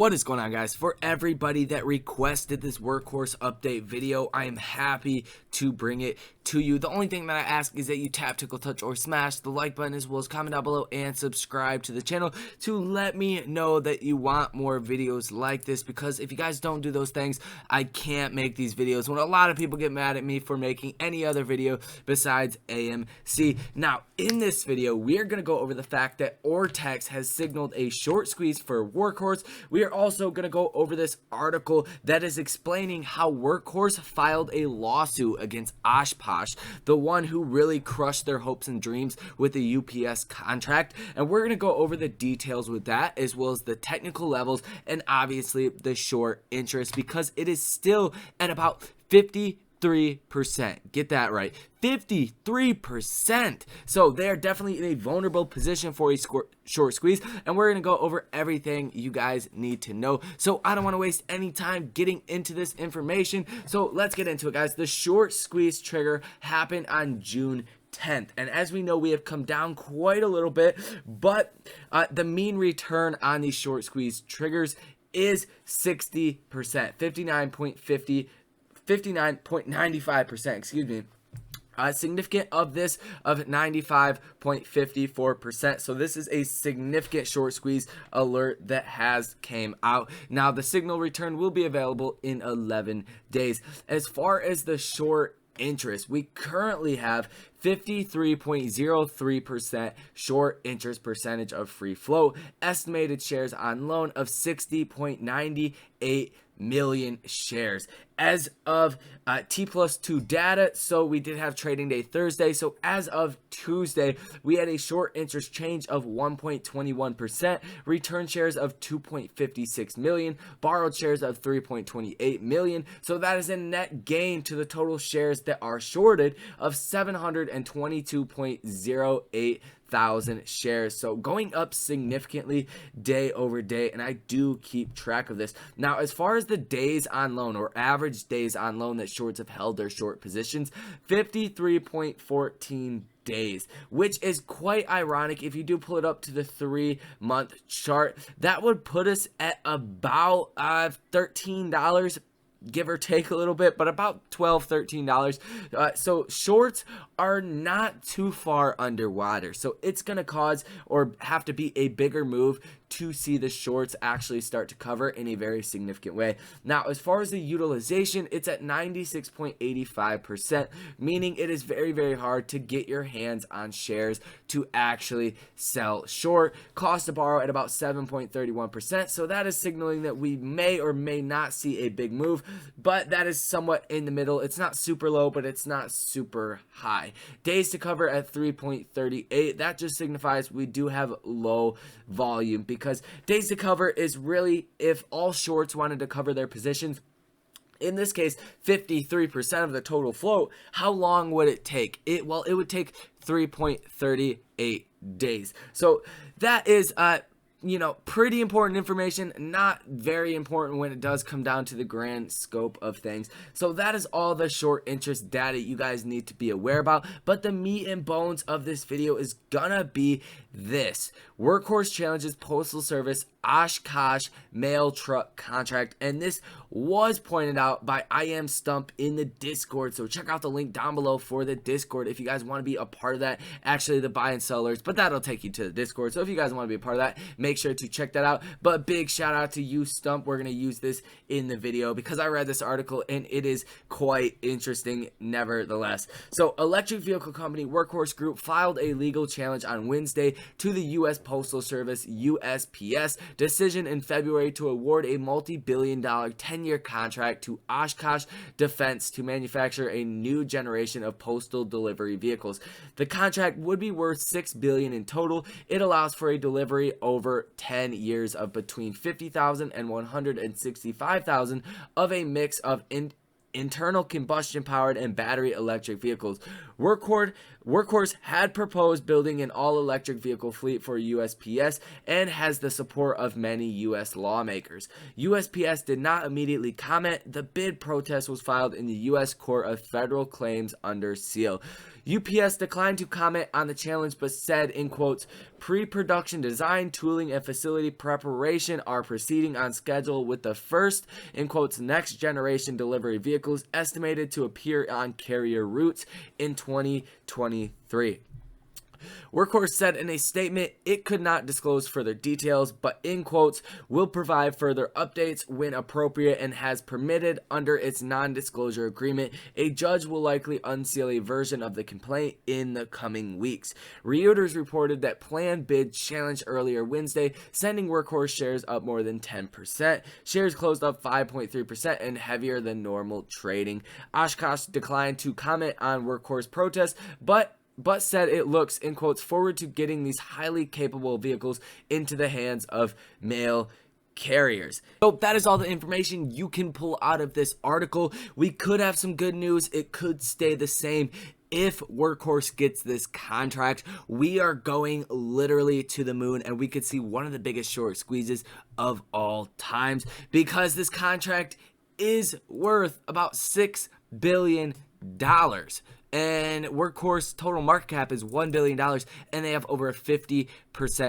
What is going on, guys? For everybody that requested this Workhorse update video, I am happy to bring it to you. The only thing that I ask is that you tap, tickle, touch, or smash the like button, as well as comment down below and subscribe to the channel to let me know that you want more videos like this, because if you guys don't do those things, I can't make these videos when a lot of people get mad at me for making any other video besides AMC. Now, in this video, we are going to go over the fact that Ortex has signaled a short squeeze for Workhorse. We are also going to go over this article that is explaining how Workhorse filed a lawsuit against Oshkosh, the one who really crushed their hopes and dreams with the UPS contract, and we're going to go over the details with that, as well as the technical levels and obviously the short interest, because it is still at about 53%. Get that right, 53%. So they're definitely in a vulnerable position for a short squeeze, and we're gonna go over everything you guys need to know. So I don't want to waste any time getting into this information, so let's get into it, guys. The short squeeze trigger happened on June 10th, and as we know, we have come down quite a little bit, but the mean return on these short squeeze triggers is 60%, 59.95%, excuse me. Significant of this of 95.54%. So this is a significant short squeeze alert that has came out. Now the signal return will be available in 11 days. As far as the short interest, we currently have 53.03% short interest percentage of free float, estimated shares on loan of 60.98 million shares as of T+2 data. So we did have trading day Thursday, so as of Tuesday we had a short interest change of 1.21%, return shares of 2.56 million, borrowed shares of 3.28 million. So that is a net gain to the total shares that are shorted of 722.08 thousand shares. So going up significantly day over day, and I do keep track of this. Now, as far as the days on loan, or average days on loan that shorts have held their short positions, 53.14 days, which is quite ironic. If you do pull it up to the 3-month chart, that would put us at about $13, give or take a little bit, but about $12-13. So shorts are not too far underwater, so it's gonna cause or have to be a bigger move to see the shorts actually start to cover in a very significant way. Now, as far as the utilization, it's at 96.85%, meaning it is very, very hard to get your hands on shares to actually sell short. Cost to borrow at about 7.31%, so that is signaling that we may or may not see a big move, but that is somewhat in the middle. It's not super low, but it's not super high. Days to cover at 3.38, that just signifies we do have low volume, because days to cover is really if all shorts wanted to cover their positions, in this case 53% of the total float, how long would it take? It would take 3.38 days. So that is pretty important information, not very important when it does come down to the grand scope of things. So that is all the short interest data you guys need to be aware about, but the meat and bones of this video is gonna be this: Workhorse challenges Postal Service Oshkosh mail truck contract, and this was pointed out by I Am Stump in the Discord, so check out the link down below for the Discord if you guys want to be a part of that. Actually, the buy and sellers, but that'll take you to the Discord, so if you guys want to be a part of that, make sure to check that out. But big shout out to you, Stump. We're gonna use this in the video because I read this article and it is quite interesting nevertheless. So electric vehicle company Workhorse Group filed a legal challenge on Wednesday to the US Postal Service USPS decision in February to award a multi-billion-dollar 10-year contract to Oshkosh Defense to manufacture a new generation of postal delivery vehicles. The contract would be worth $6 billion in total. It allows for a delivery over 10 years of between 50,000 and 165,000 of a mix of internal combustion powered and battery electric vehicles. Workhorse had proposed building an all-electric vehicle fleet for USPS and has the support of many US lawmakers. USPS did not immediately comment. The bid protest was filed in the US Court of Federal Claims under seal. UPS declined to comment on the challenge, but said, in quotes, pre-production design, tooling, and facility preparation are proceeding on schedule, with the first, in quotes, next generation delivery vehicles estimated to appear on carrier routes in 2023. Workhorse said in a statement it could not disclose further details, but in quotes, will provide further updates when appropriate and has permitted under its non-disclosure agreement. A judge will likely unseal a version of the complaint in the coming weeks. Reuters reported that planned bid challenged earlier Wednesday, sending Workhorse shares up more than 10%. Shares closed up 5.3% and heavier than normal trading. Oshkosh declined to comment on Workhorse protests, but said it looks, in quotes, forward to getting these highly capable vehicles into the hands of mail carriers. So that is all the information you can pull out of this article. We could have some good news. It could stay the same. If Workhorse gets this contract, we are going literally to the moon, and we could see one of the biggest short squeezes of all times, because this contract is worth about $6 billion. And Workhorse total market cap is $1 billion, and they have over a 50%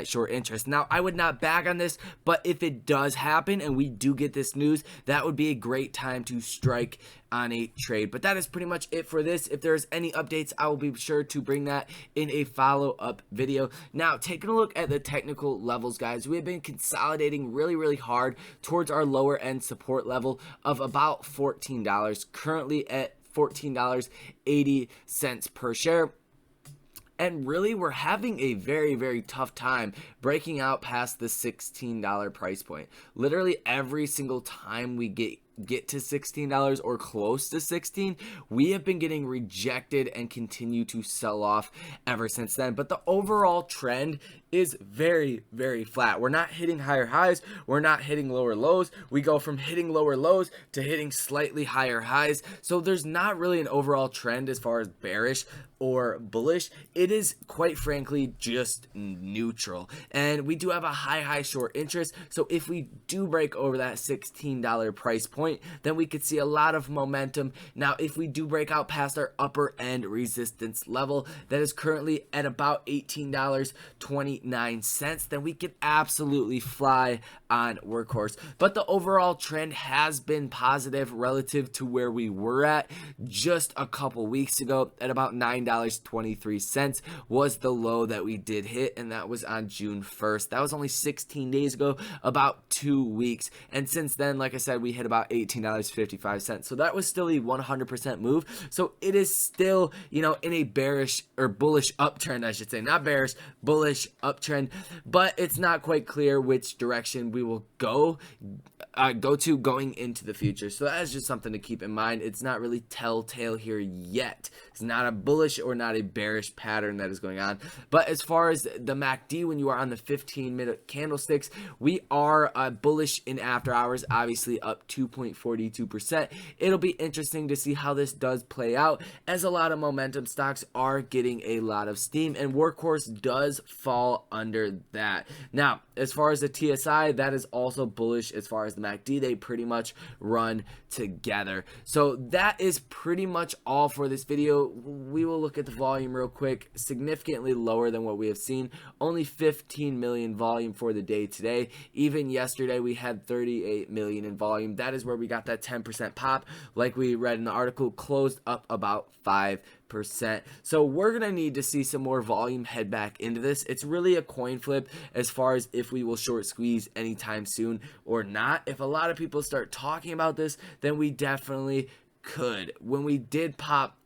short interest. Now, I would not bag on this, but if it does happen and we do get this news, that would be a great time to strike on a trade. But that is pretty much it for this. If there's any updates, I will be sure to bring that in a follow-up video. Now, taking a look at the technical levels, guys, we have been consolidating really hard towards our lower end support level of about $14, currently at $14.80 per share. And really, we're having a very tough time breaking out past the $16 price point. Literally every single time we get to $16 or close to 16, we have been getting rejected and continue to sell off ever since then. But the overall trend is very flat. We're not hitting higher highs, we're not hitting lower lows. We go from hitting lower lows to hitting slightly higher highs. So there's not really an overall trend as far as bearish or bullish. It is, quite frankly, just neutral. And we do have a high short interest. So if we do break over that $16 price point, then we could see a lot of momentum. Now, if we do break out past our upper end resistance level that is currently at about $18.29, then we could absolutely fly on Workhorse. But the overall trend has been positive relative to where we were at just a couple weeks ago. At about $9.23 was the low that we did hit, and that was on June 1st. That was only 16 days ago, about 2 weeks. And since then, like I said, we hit about $18.55. So that was still a 100% move. So it is still, in a bearish or bullish uptrend, I should say. Not bearish, bullish uptrend. But it's not quite clear which direction we will go to going into the future. So that is just something to keep in mind. It's not really telltale here yet. It's not a bullish or not a bearish pattern that is going on. But as far as the MACD, when you are on the 15-minute candlesticks, we are bullish in after hours, obviously up 2.42%. It'll be interesting to see how this does play out, as a lot of momentum stocks are getting a lot of steam, and Workhorse does fall under that. Now, as far as the TSI, that is also bullish. As far as the MACD, they pretty much run together. So that is pretty much all for this video. We will look at the volume real quick. Significantly lower than what we have seen. Only 15 million volume for the day today. Even yesterday we had 38 million in volume. That is where we got that 10% pop. Like we read in the article, closed up about 5%. So we're gonna need to see some more volume head back into this. It's really a coin flip as far as if we will short squeeze anytime soon or not. If a lot of people start talking about this, then we definitely could. When we did pop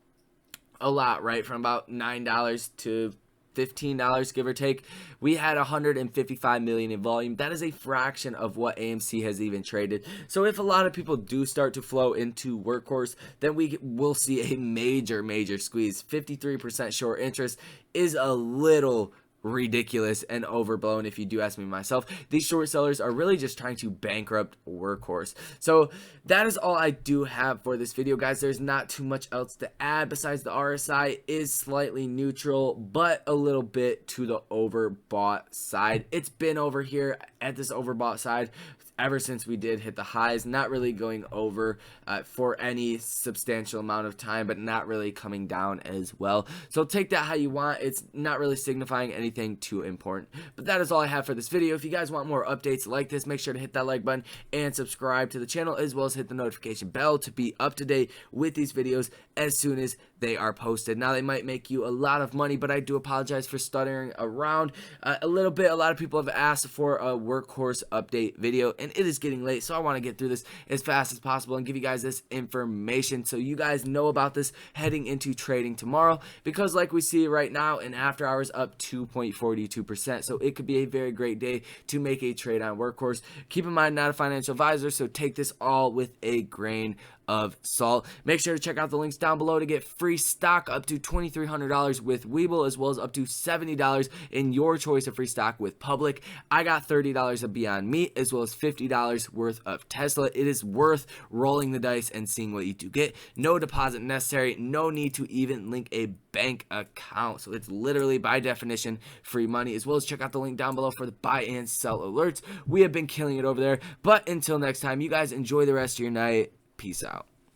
a lot, right, from about $9 to $15, give or take, we had 155 million in volume. That is a fraction of what AMC has even traded. So if a lot of people do start to flow into Workhorse, then we will see a major squeeze. 53% short interest is a little ridiculous and overblown, if you do ask me myself. These short sellers are really just trying to bankrupt Workhorse. So that is all I do have for this video, guys. There's not too much else to add besides the RSI is slightly neutral, but a little bit to the overbought side. It's been over here at this overbought side ever since we did hit the highs, not really going over for any substantial amount of time, but not really coming down as well. So take that how you want. It's not really signifying anything too important. But that is all I have for this video. If you guys want more updates like this, make sure to hit that like button and subscribe to the channel, as well as hit the notification bell to be up to date with these videos as soon as they are posted. Now, they might make you a lot of money, but I do apologize for stuttering around a little bit. A lot of people have asked for a Workhorse update video, and it is getting late, so I want to get through this as fast as possible and give you guys this information so you guys know about this heading into trading tomorrow, because like we see right now, in after hours up 2.42%, so it could be a very great day to make a trade on Workhorse. Keep in mind, not a financial advisor, so take this all with a grain of salt. Make sure to check out the links down below to get free stock up to $2,300 with Webull, as well as up to $70 in your choice of free stock with Public. I got $30 of Beyond Meat, as well as $50 worth of Tesla. It is worth rolling the dice and seeing what you do get. No deposit necessary, no need to even link a bank account, so it's literally by definition free money. As well as check out the link down below for the buy and sell alerts. We have been killing it over there, but until next time, you guys enjoy the rest of your night. Peace out.